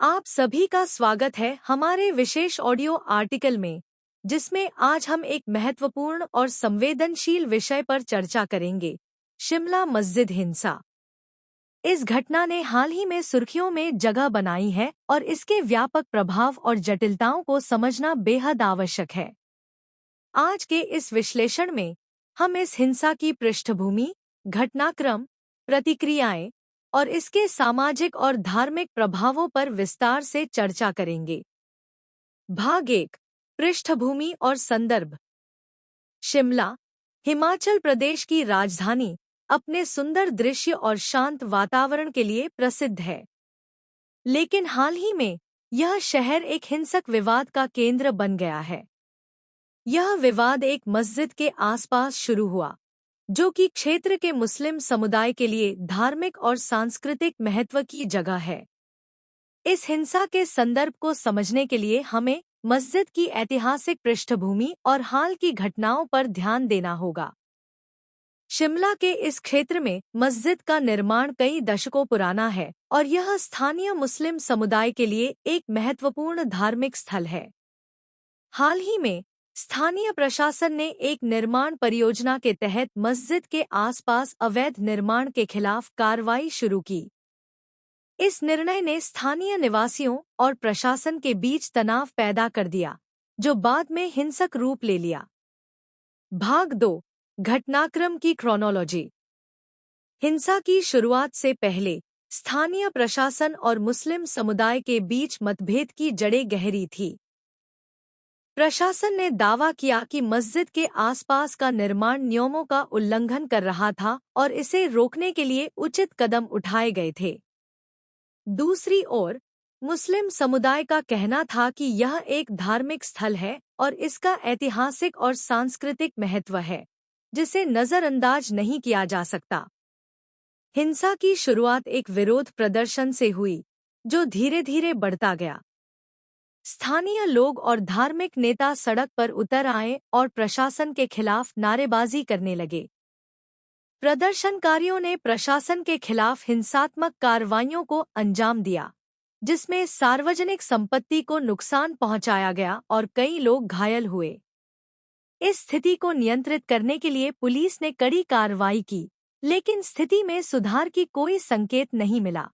आप सभी का स्वागत है हमारे विशेष ऑडियो आर्टिकल में, जिसमें आज हम एक महत्वपूर्ण और संवेदनशील विषय पर चर्चा करेंगे। शिमला मस्जिद हिंसा। इस घटना ने हाल ही में सुर्खियों में जगह बनाई है और इसके व्यापक प्रभाव और जटिलताओं को समझना बेहद आवश्यक है। आज के इस विश्लेषण में हम इस हिंसा की पृष्ठभूमि, घटनाक्रम, प्रतिक्रियाएं और इसके सामाजिक और धार्मिक प्रभावों पर विस्तार से चर्चा करेंगे। भाग 1। पृष्ठभूमि और संदर्भ। शिमला, हिमाचल प्रदेश की राजधानी, अपने सुंदर दृश्य और शांत वातावरण के लिए प्रसिद्ध है। लेकिन हाल ही में यह शहर एक हिंसक विवाद का केंद्र बन गया है। यह विवाद एक मस्जिद के आसपास शुरू हुआ, जो कि क्षेत्र के मुस्लिम समुदाय के लिए धार्मिक और सांस्कृतिक महत्व की जगह है। इस हिंसा के संदर्भ को समझने के लिए हमें मस्जिद की ऐतिहासिक पृष्ठभूमि और हाल की घटनाओं पर ध्यान देना होगा। शिमला के इस क्षेत्र में मस्जिद का निर्माण कई दशकों पुराना है और यह स्थानीय मुस्लिम समुदाय के लिए एक महत्वपूर्ण धार्मिक स्थल है। हाल ही में स्थानीय प्रशासन ने एक निर्माण परियोजना के तहत मस्जिद के आसपास अवैध निर्माण के खिलाफ कार्रवाई शुरू की। इस निर्णय ने स्थानीय निवासियों और प्रशासन के बीच तनाव पैदा कर दिया, जो बाद में हिंसक रूप ले लिया। भाग 2। घटनाक्रम की क्रोनोलॉजी। हिंसा की शुरुआत से पहले स्थानीय प्रशासन और मुस्लिम समुदाय के बीच मतभेद की जड़ें गहरी थी। प्रशासन ने दावा किया कि मस्जिद के आसपास का निर्माण नियमों का उल्लंघन कर रहा था और इसे रोकने के लिए उचित कदम उठाए गए थे। दूसरी ओर, मुस्लिम समुदाय का कहना था कि यह एक धार्मिक स्थल है और इसका ऐतिहासिक और सांस्कृतिक महत्व है, जिसे नजरअंदाज नहीं किया जा सकता। हिंसा की शुरुआत एक विरोध प्रदर्शन से हुई, जो धीरे धीरे बढ़ता गया। स्थानीय लोग और धार्मिक नेता सड़क पर उतर आए और प्रशासन के खिलाफ नारेबाजी करने लगे। प्रदर्शनकारियों ने प्रशासन के खिलाफ हिंसात्मक कार्रवाइयों को अंजाम दिया, जिसमें सार्वजनिक संपत्ति को नुकसान पहुंचाया गया और कई लोग घायल हुए। इस स्थिति को नियंत्रित करने के लिए पुलिस ने कड़ी कार्रवाई की, लेकिन स्थिति में सुधार की कोई संकेत नहीं मिला।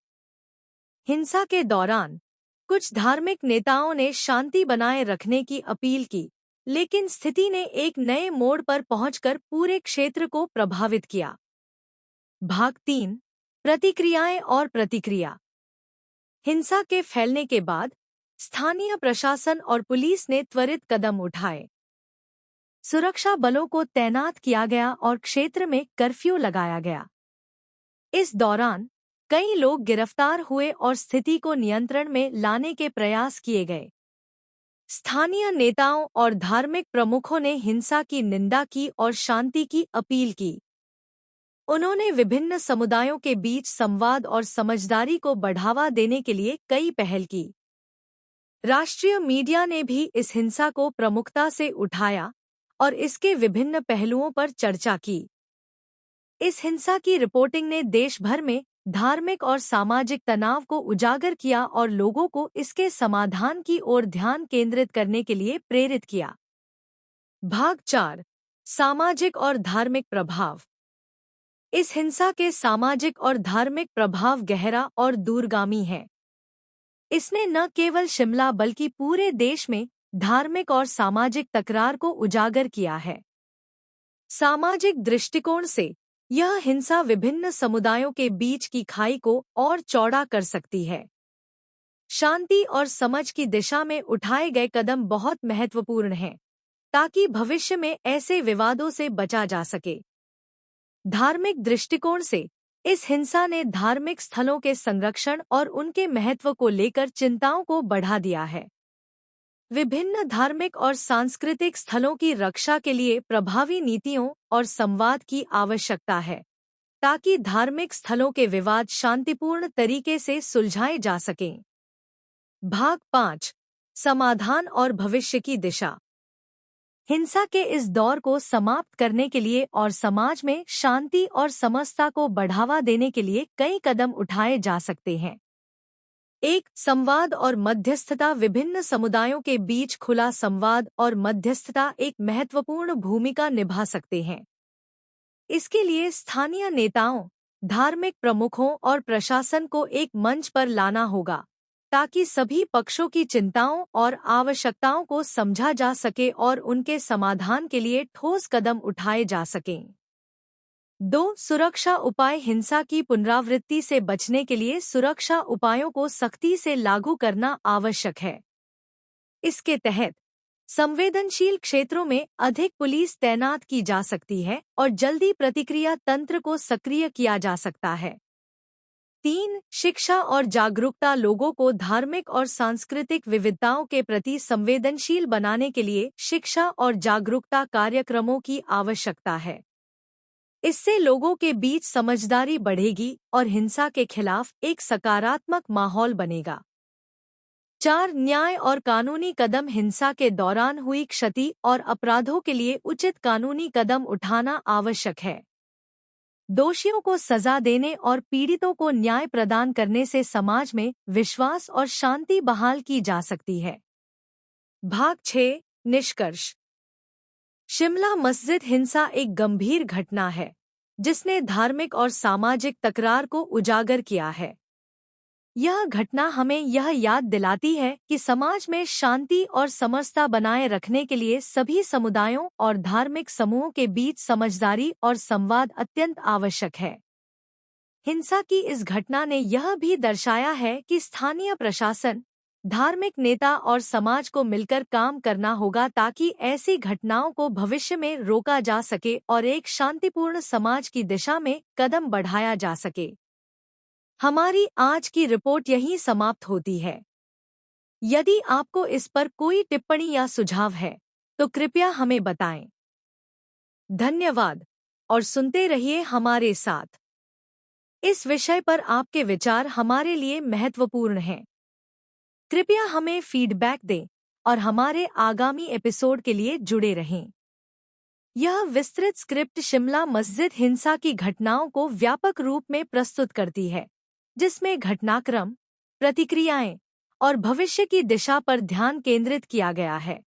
हिंसा के दौरान कुछ धार्मिक नेताओं ने शांति बनाए रखने की अपील की, लेकिन स्थिति ने एक नए मोड़ पर पहुंचकर पूरे क्षेत्र को प्रभावित किया। भाग 3। प्रतिक्रियाएं और प्रतिक्रिया। हिंसा के फैलने के बाद स्थानीय प्रशासन और पुलिस ने त्वरित कदम उठाए। सुरक्षा बलों को तैनात किया गया और क्षेत्र में कर्फ्यू लगाया गया। इस दौरान कई लोग गिरफ्तार हुए और स्थिति को नियंत्रण में लाने के प्रयास किए गए। स्थानीय नेताओं और धार्मिक प्रमुखों ने हिंसा की निंदा की और शांति की अपील की। उन्होंने विभिन्न समुदायों के बीच संवाद और समझदारी को बढ़ावा देने के लिए कई पहल की। राष्ट्रीय मीडिया ने भी इस हिंसा को प्रमुखता से उठाया और इसके विभिन्न पहलुओं पर चर्चा की। इस हिंसा की रिपोर्टिंग ने देश भर में धार्मिक और सामाजिक तनाव को उजागर किया और लोगों को इसके समाधान की ओर ध्यान केंद्रित करने के लिए प्रेरित किया। भाग 4। सामाजिक और धार्मिक प्रभाव। इस हिंसा के सामाजिक और धार्मिक प्रभाव गहरा और दूरगामी है। इसने न केवल शिमला बल्कि पूरे देश में धार्मिक और सामाजिक तकरार को उजागर किया है। सामाजिक दृष्टिकोण से यह हिंसा विभिन्न समुदायों के बीच की खाई को और चौड़ा कर सकती है। शांति और समझ की दिशा में उठाए गए कदम बहुत महत्वपूर्ण हैं, ताकि भविष्य में ऐसे विवादों से बचा जा सके। धार्मिक दृष्टिकोण से इस हिंसा ने धार्मिक स्थलों के संरक्षण और उनके महत्व को लेकर चिंताओं को बढ़ा दिया है। विभिन्न धार्मिक और सांस्कृतिक स्थलों की रक्षा के लिए प्रभावी नीतियों और संवाद की आवश्यकता है, ताकि धार्मिक स्थलों के विवाद शांतिपूर्ण तरीके से सुलझाए जा सकें। भाग 5। समाधान और भविष्य की दिशा। हिंसा के इस दौर को समाप्त करने के लिए और समाज में शांति और समरसता को बढ़ावा देने के लिए कई कदम उठाए जा सकते हैं। एक, संवाद और मध्यस्थता। विभिन्न समुदायों के बीच खुला संवाद और मध्यस्थता एक महत्वपूर्ण भूमिका निभा सकते हैं। इसके लिए स्थानीय नेताओं, धार्मिक प्रमुखों और प्रशासन को एक मंच पर लाना होगा, ताकि सभी पक्षों की चिंताओं और आवश्यकताओं को समझा जा सके और उनके समाधान के लिए ठोस कदम उठाए जा सकें। 2. सुरक्षा उपाय। हिंसा की पुनरावृत्ति से बचने के लिए सुरक्षा उपायों को सख्ती से लागू करना आवश्यक है। इसके तहत संवेदनशील क्षेत्रों में अधिक पुलिस तैनात की जा सकती है और जल्दी प्रतिक्रिया तंत्र को सक्रिय किया जा सकता है। 3. शिक्षा और जागरूकता। लोगों को धार्मिक और सांस्कृतिक विविधताओं के प्रति संवेदनशील बनाने के लिए शिक्षा और जागरूकता कार्यक्रमों की आवश्यकता है। इससे लोगों के बीच समझदारी बढ़ेगी और हिंसा के खिलाफ एक सकारात्मक माहौल बनेगा। 4. न्याय और कानूनी कदम। हिंसा के दौरान हुई क्षति और अपराधों के लिए उचित कानूनी कदम उठाना आवश्यक है। दोषियों को सजा देने और पीड़ितों को न्याय प्रदान करने से समाज में विश्वास और शांति बहाल की जा सकती है। भाग 6. निष्कर्ष। शिमला मस्जिद हिंसा एक गंभीर घटना है, जिसने धार्मिक और सामाजिक तकरार को उजागर किया है। यह घटना हमें यह याद दिलाती है कि समाज में शांति और समरसता बनाए रखने के लिए सभी समुदायों और धार्मिक समूहों के बीच समझदारी और संवाद अत्यंत आवश्यक है। हिंसा की इस घटना ने यह भी दर्शाया है कि स्थानीय प्रशासन, धार्मिक नेता और समाज को मिलकर काम करना होगा ताकि ऐसी घटनाओं को भविष्य में रोका जा सके और एक शांतिपूर्ण समाज की दिशा में कदम बढ़ाया जा सके। हमारी आज की रिपोर्ट यहीं समाप्त होती है। यदि आपको इस पर कोई टिप्पणी या सुझाव है, तो कृपया हमें बताएं। धन्यवाद और सुनते रहिए हमारे साथ। इस विषय पर आपके विचार हमारे लिए महत्वपूर्ण हैं। कृपया हमें फीडबैक दें और हमारे आगामी एपिसोड के लिए जुड़े रहें। यह विस्तृत स्क्रिप्ट शिमला मस्जिद हिंसा की घटनाओं को व्यापक रूप में प्रस्तुत करती है, जिसमें घटनाक्रम, प्रतिक्रियाएं और भविष्य की दिशा पर ध्यान केंद्रित किया गया है।